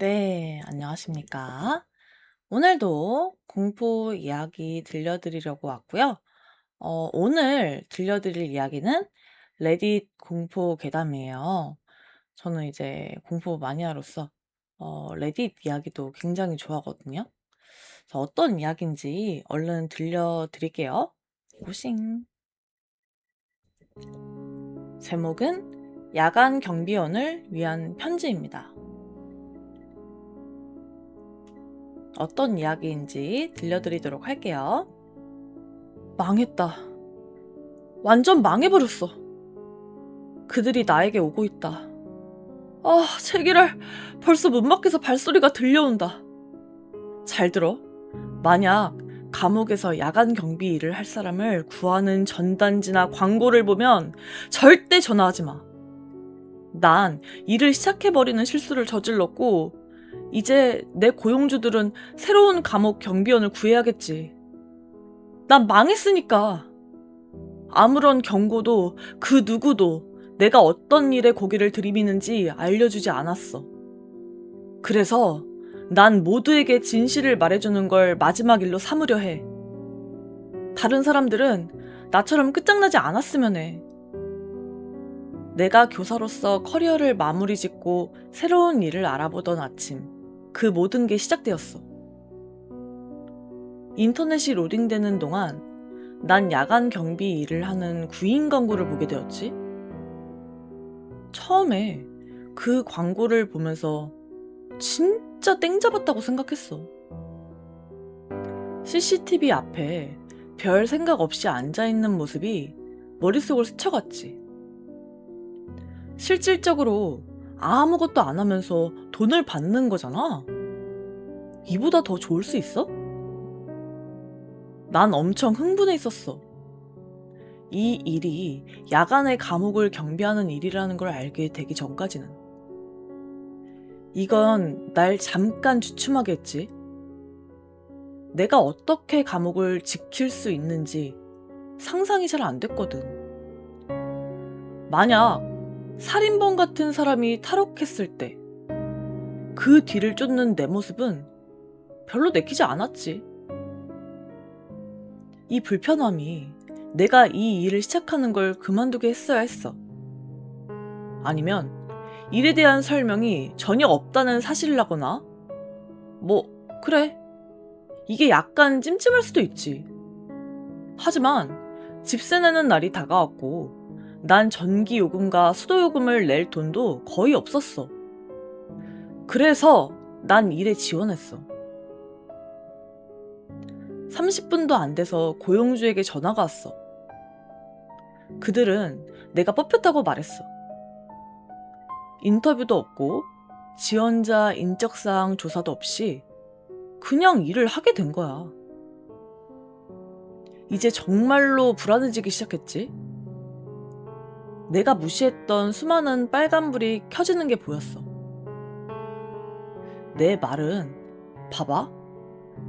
네, 안녕하십니까. 오늘도 공포 이야기 들려드리려고 왔고요. 오늘 들려드릴 이야기는 레딧 공포 괴담이에요. 저는 이제 공포 마니아로서 레딧 이야기도 굉장히 좋아하거든요. 그래서 어떤 이야기인지 얼른 들려드릴게요. 고싱. 제목은 야간 경비원을 위한 편지입니다. 어떤 이야기인지 들려드리도록 할게요. 망했다. 완전 망해버렸어. 그들이 나에게 오고 있다. 아, 제기랄. 벌써 문 밖에서 발소리가 들려온다. 잘 들어. 만약 감옥에서 야간 경비 일을 할 사람을 구하는 전단지나 광고를 보면 절대 전화하지 마. 난 일을 시작해버리는 실수를 저질렀고, 이제 내 고용주들은 새로운 감옥 경비원을 구해야겠지. 난 망했으니까. 아무런 경고도 그 누구도 내가 어떤 일에 고개를 들이미는지 알려주지 않았어. 그래서 난 모두에게 진실을 말해주는 걸 마지막 일로 삼으려 해. 다른 사람들은 나처럼 끝장나지 않았으면 해. 내가 교사로서 커리어를 마무리 짓고 새로운 일을 알아보던 아침, 그 모든 게 시작되었어. 인터넷이 로딩되는 동안 난 야간 경비 일을 하는 구인 광고를 보게 되었지. 처음에 그 광고를 보면서 진짜 땡 잡았다고 생각했어. CCTV 앞에 별 생각 없이 앉아있는 모습이 머릿속을 스쳐갔지. 실질적으로 아무것도 안 하면서 돈을 받는 거잖아. 이보다 더 좋을 수 있어? 난 엄청 흥분해 있었어. 이 일이 야간에 감옥을 경비하는 일이라는 걸 알게 되기 전까지는. 이건 날 잠깐 주춤하게 했지. 내가 어떻게 감옥을 지킬 수 있는지 상상이 잘 안 됐거든. 만약 살인범 같은 사람이 탈옥했을 때 그 뒤를 쫓는 내 모습은 별로 내키지 않았지. 이 불편함이 내가 이 일을 시작하는 걸 그만두게 했어야 했어. 아니면 일에 대한 설명이 전혀 없다는 사실이라거나, 그래. 이게 약간 찜찜할 수도 있지. 하지만 집세 내는 날이 다가왔고 난 전기요금과 수도요금을 낼 돈도 거의 없었어. 그래서 난 일에 지원했어. 30분도 안 돼서 고용주에게 전화가 왔어. 그들은 내가 뽑혔다고 말했어. 인터뷰도 없고 지원자 인적사항 조사도 없이 그냥 일을 하게 된 거야. 이제 정말로 불안해지기 시작했지. 내가 무시했던 수많은 빨간불이 켜지는 게 보였어. 내 말은, 봐봐.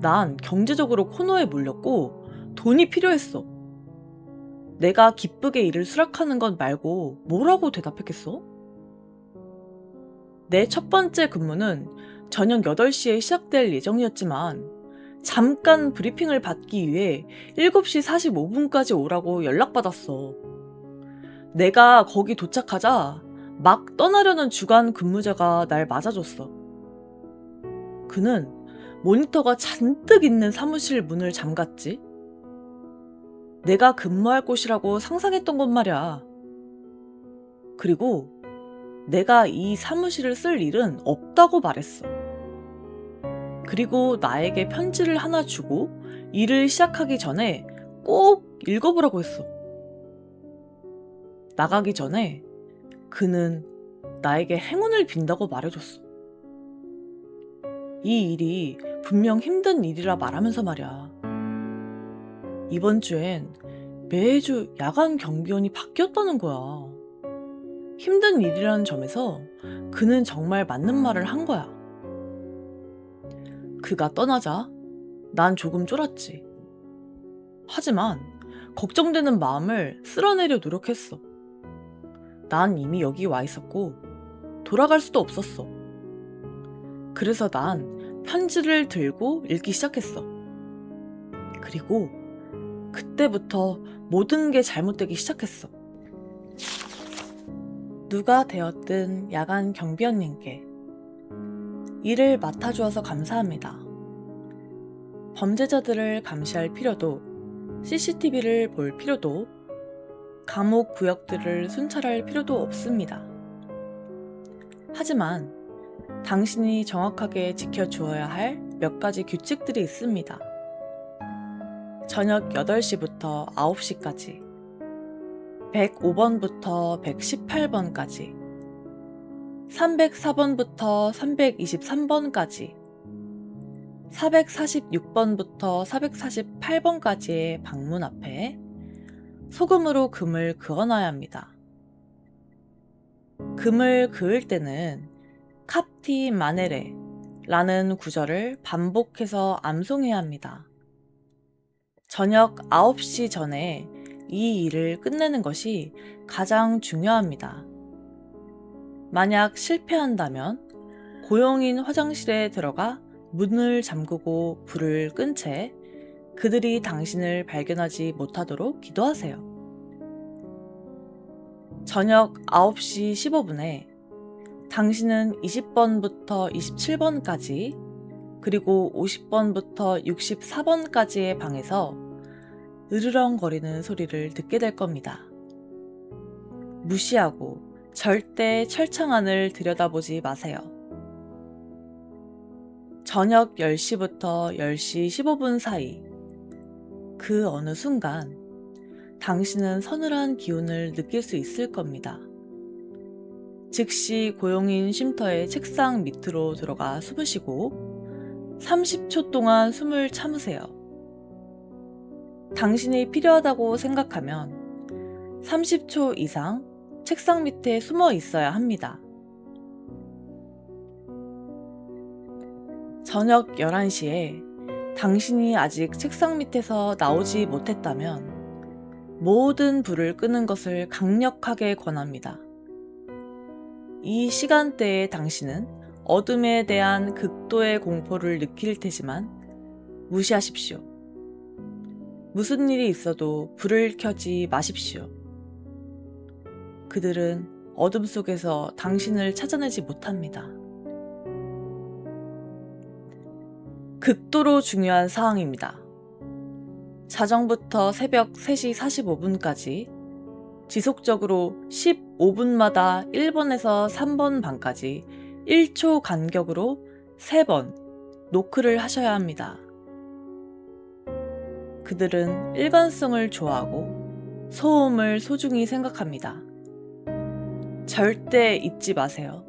난 경제적으로 코너에 몰렸고 돈이 필요했어. 내가 기쁘게 일을 수락하는 것 말고 뭐라고 대답했겠어? 내 첫 번째 근무는 저녁 8시에 시작될 예정이었지만 잠깐 브리핑을 받기 위해 7시 45분까지 오라고 연락받았어. 내가 거기 도착하자 막 떠나려는 주간 근무자가 날 맞아줬어. 그는 모니터가 잔뜩 있는 사무실 문을 잠갔지. 내가 근무할 곳이라고 상상했던 곳 말이야. 그리고 내가 이 사무실을 쓸 일은 없다고 말했어. 그리고 나에게 편지를 하나 주고 일을 시작하기 전에 꼭 읽어보라고 했어. 나가기 전에 그는 나에게 행운을 빈다고 말해줬어. 이 일이 분명 힘든 일이라 말하면서 말이야. 이번 주엔 매주 야간 경비원이 바뀌었다는 거야. 힘든 일이라는 점에서 그는 정말 맞는 말을 한 거야. 그가 떠나자 난 조금 쫄았지. 하지만 걱정되는 마음을 쓸어내려 노력했어. 난 이미 여기 와 있었고 돌아갈 수도 없었어. 그래서 난 편지를 들고 읽기 시작했어. 그리고 그때부터 모든 게 잘못되기 시작했어. 누가 되었든 야간 경비원님께 일을 맡아주어서 감사합니다. 범죄자들을 감시할 필요도, CCTV를 볼 필요도, 감옥 구역들을 순찰할 필요도 없습니다. 하지만 당신이 정확하게 지켜주어야 할 몇 가지 규칙들이 있습니다. 저녁 8시부터 9시까지, 105번부터 118번까지, 304번부터 323번까지, 446번부터 448번까지의 방문 앞에 소금으로 금을 그어놔야 합니다. 금을 그을 때는 캅티 마네레 라는 구절을 반복해서 암송해야 합니다. 저녁 9시 전에 이 일을 끝내는 것이 가장 중요합니다. 만약 실패한다면 고용인 화장실에 들어가 문을 잠그고 불을 끈 채 그들이 당신을 발견하지 못하도록 기도하세요. 저녁 9시 15분에 당신은 20번부터 27번까지 그리고 50번부터 64번까지의 방에서 으르렁거리는 소리를 듣게 될 겁니다. 무시하고 절대 철창 안을 들여다보지 마세요. 저녁 10시부터 10시 15분 사이 그 어느 순간 당신은 서늘한 기운을 느낄 수 있을 겁니다. 즉시 고용인 쉼터의 책상 밑으로 들어가 숨을 쉬고 30초 동안 숨을 참으세요. 당신이 필요하다고 생각하면 30초 이상 책상 밑에 숨어 있어야 합니다. 저녁 11시에 당신이 아직 책상 밑에서 나오지 못했다면 모든 불을 끄는 것을 강력하게 권합니다. 이 시간대에 당신은 어둠에 대한 극도의 공포를 느낄 테지만 무시하십시오. 무슨 일이 있어도 불을 켜지 마십시오. 그들은 어둠 속에서 당신을 찾아내지 못합니다. 극도로 중요한 사항입니다. 자정부터 새벽 3시 45분까지 지속적으로 15분마다 1번에서 3번 방까지 1초 간격으로 3번 노크를 하셔야 합니다. 그들은 일관성을 좋아하고 소음을 소중히 생각합니다. 절대 잊지 마세요.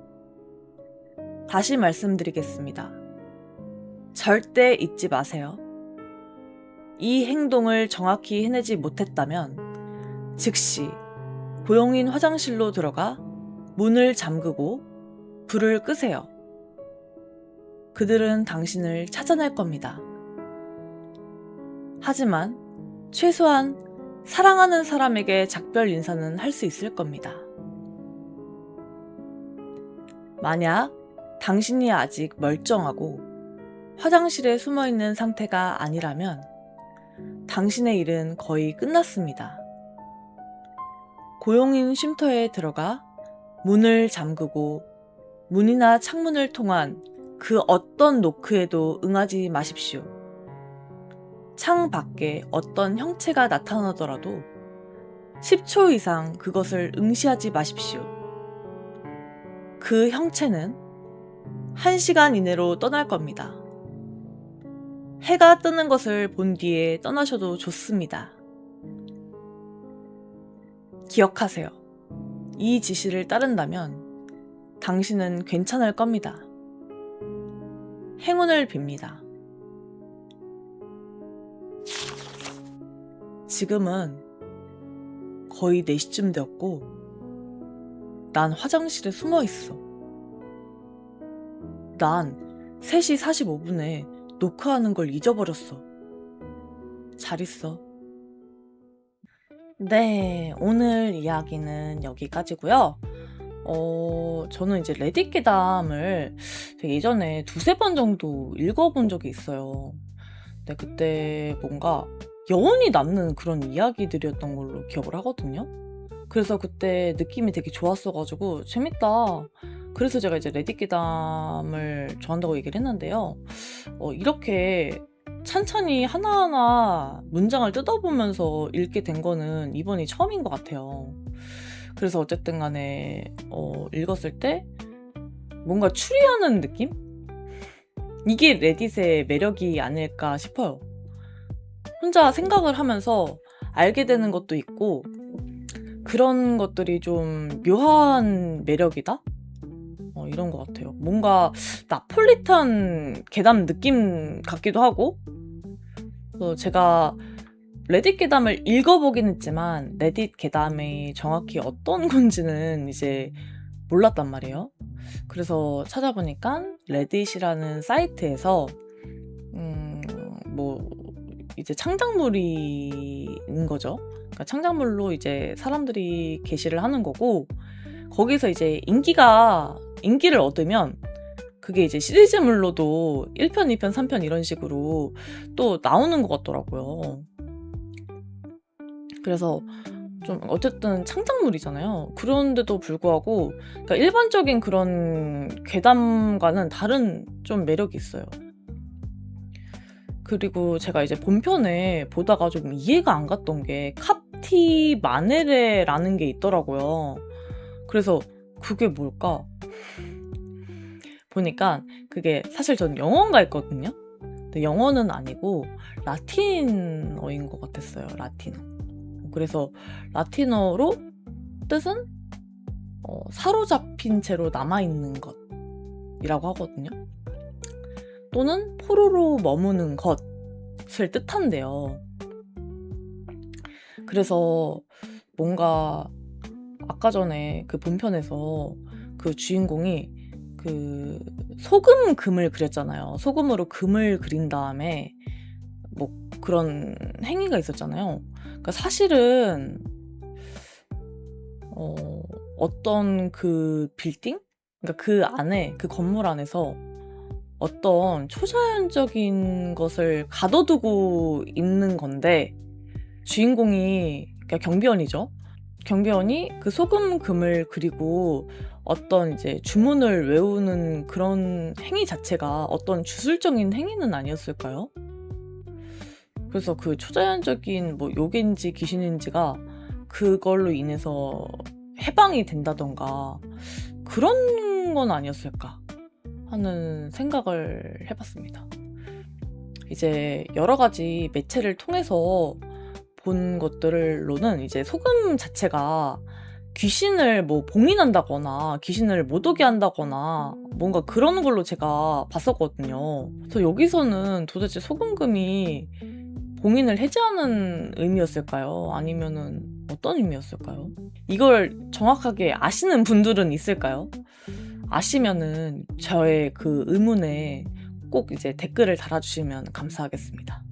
다시 말씀드리겠습니다. 절대 잊지 마세요. 이 행동을 정확히 해내지 못했다면 즉시 고용인 화장실로 들어가 문을 잠그고 불을 끄세요. 그들은 당신을 찾아낼 겁니다. 하지만 최소한 사랑하는 사람에게 작별 인사는 할 수 있을 겁니다. 만약 당신이 아직 멀쩡하고 화장실에 숨어 있는 상태가 아니라면 당신의 일은 거의 끝났습니다. 고용인 쉼터에 들어가 문을 잠그고 문이나 창문을 통한 그 어떤 노크에도 응하지 마십시오. 창 밖에 어떤 형체가 나타나더라도 10초 이상 그것을 응시하지 마십시오. 그 형체는 1시간 이내로 떠날 겁니다. 해가 뜨는 것을 본 뒤에 떠나셔도 좋습니다. 기억하세요. 이 지시를 따른다면 당신은 괜찮을 겁니다. 행운을 빕니다. 지금은 거의 4시쯤 되었고 난 화장실에 숨어 있어. 난 3시 45분에 노크하는 걸 잊어버렸어. 잘 있어. 네, 오늘 이야기는 여기까지고요. 저는 이제 레딧 괴담을 되게 예전에 두세 번 정도 읽어본 적이 있어요. 근데 그때 뭔가 여운이 남는 그런 이야기들이었던 걸로 기억을 하거든요. 그래서 그때 느낌이 되게 좋았어 가지고 '재밌다.' 그래서 제가 이제 레딧 괴담을 좋아한다고 얘기를 했는데요. 이렇게 찬찬히 하나하나 문장을 뜯어보면서 읽게 된 거는 이번이 처음인 것 같아요. 그래서 어쨌든 간에 읽었을 때 뭔가 추리하는 느낌? 이게 레딧의 매력이 아닐까 싶어요. 혼자 생각을 하면서 알게 되는 것도 있고 그런 것들이 좀 묘한 매력이다? 이런 것 같아요. 뭔가 나폴리탄 괴담 느낌 같기도 하고 제가 레딧 괴담을 읽어보긴 했지만 레딧 괴담이 정확히 어떤 건지는 이제 몰랐단 말이에요. 그래서 찾아보니까 레딧이라는 사이트에서 뭐 이제 창작물인 거죠. 그러니까 창작물로 이제 사람들이 게시를 하는 거고 거기서 이제 인기를 얻으면 그게 이제 시리즈물로도 1편, 2편, 3편 이런 식으로 또 나오는 것 같더라고요. 그래서 좀 어쨌든 창작물이잖아요. 그런데도 불구하고 그러니까 일반적인 그런 괴담과는 다른 좀 매력이 있어요. 그리고 제가 이제 본편에 보다가 좀 이해가 안 갔던 게 카프티 마네레라는 게 있더라고요. 그래서 그게 뭘까? 보니까 그게 사실 전 영어인가 했거든요. 근데 영어는 아니고 라틴어인 것 같았어요. 라틴어. 그래서 라틴어로 뜻은 사로잡힌 채로 남아있는 것이라고 하거든요. 또는 포로로 머무는 것을 뜻한대요. 그래서 뭔가 아까 전에 그 본편에서 그 주인공이 그 소금 금을 그렸잖아요. 소금으로 금을 그린 다음에 뭐 그런 행위가 있었잖아요. 그러니까 사실은 어떤 그 빌딩? 그러니까 그 안에 그 건물 안에서 어떤 초자연적인 것을 가둬두고 있는 건데 주인공이 그러니까 경비원이죠. 경비원이 그 소금 금을 그리고 어떤 이제 주문을 외우는 그런 행위 자체가 어떤 주술적인 행위는 아니었을까요? 그래서 그 초자연적인 뭐 요괴인지 귀신인지가 그걸로 인해서 해방이 된다던가 그런 건 아니었을까 하는 생각을 해봤습니다. 이제 여러 가지 매체를 통해서 본 것들로는 이제 소금 자체가 귀신을 뭐 봉인한다거나 귀신을 못 오게 한다거나 뭔가 그런 걸로 제가 봤었거든요. 그래서 여기서는 도대체 소금금이 봉인을 해제하는 의미였을까요? 아니면은 어떤 의미였을까요? 이걸 정확하게 아시는 분들은 있을까요? 아시면은 저의 그 의문에 꼭 이제 댓글을 달아주시면 감사하겠습니다.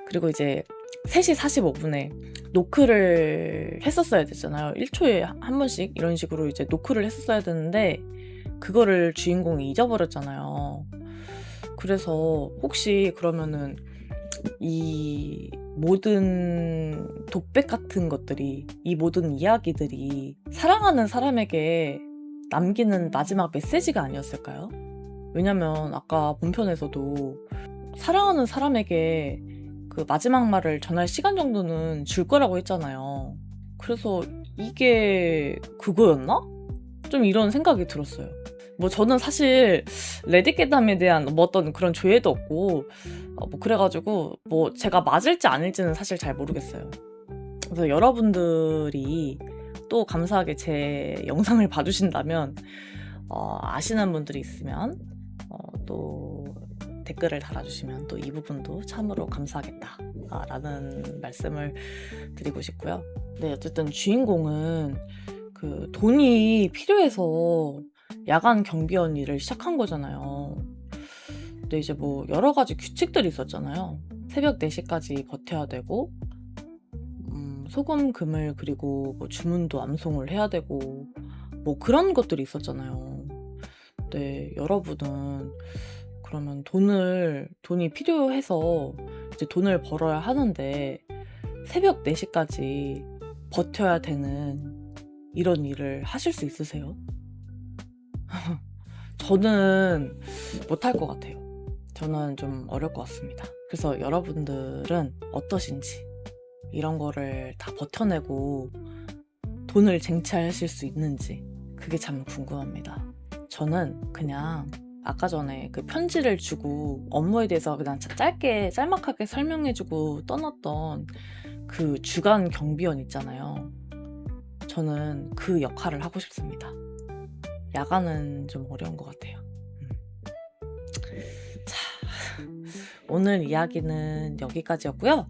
그리고 이제 3시 45분에 노크를 했었어야 됐잖아요. 1초에 한 번씩 이런 식으로 이제 노크를 했었어야 되는데 그거를 주인공이 잊어버렸잖아요. 그래서 혹시 그러면은 이 모든 독백 같은 것들이, 이 모든 이야기들이 사랑하는 사람에게 남기는 마지막 메시지가 아니었을까요? 왜냐면 아까 본편에서도 사랑하는 사람에게 그 마지막 말을 전할 시간 정도는 줄 거라고 했잖아요. 그래서 이게 그거였나? 좀 이런 생각이 들었어요. 뭐 저는 사실 레딧 괴담에 대한 뭐 어떤 그런 조회도 없고 뭐 그래가지고 뭐 제가 맞을지 아닐지는 사실 잘 모르겠어요. 그래서 여러분들이 또 감사하게 제 영상을 봐주신다면 아시는 분들이 있으면 또 댓글을 달아주시면 또 이 부분도 참으로 감사하겠다 라는 말씀을 드리고 싶고요. 네, 어쨌든 주인공은 그 돈이 필요해서 야간 경비원 일을 시작한 거잖아요. 근데 이제 뭐 여러 가지 규칙들이 있었잖아요. 새벽 4시까지 버텨야 되고 소금 금을 그리고 뭐 주문도 암송을 해야 되고 뭐 그런 것들이 있었잖아요. 네, 여러분은 그러면 돈이 필요해서 이제 돈을 벌어야 하는데 새벽 4 시까지 버텨야 되는 이런 일을 하실 수 있으세요? 저는 못할 것 같아요. 저는 좀 어려울 것 같습니다. 그래서 여러분들은 어떠신지, 이런 거를 다 버텨내고 돈을 쟁취하실 수 있는지, 그게 참 궁금합니다. 저는 그냥 아까 전에 그 편지를 주고 업무에 대해서 그냥 짧게 짤막하게 설명해주고 떠났던 그 주간 경비원 있잖아요. 저는 그 역할을 하고 싶습니다. 야간은 좀 어려운 것 같아요. 자, 오늘 이야기는 여기까지였고요.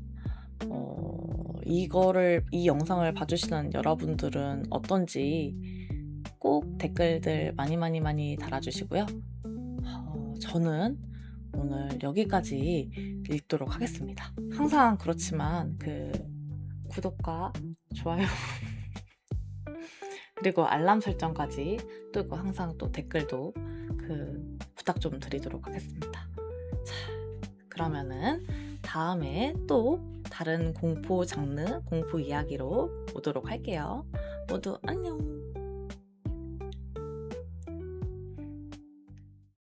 이 영상을 봐주시는 여러분들은 어떤지 꼭 댓글들 많이 달아주시고요. 저는 오늘 여기까지 읽도록 하겠습니다. 항상 그렇지만 그 구독과 좋아요 그리고 알람 설정까지, 또 항상 또 댓글도 그 부탁 좀 드리도록 하겠습니다. 자, 그러면은 다음에 또 다른 공포 장르, 공포 이야기로 오도록 할게요. 모두 안녕.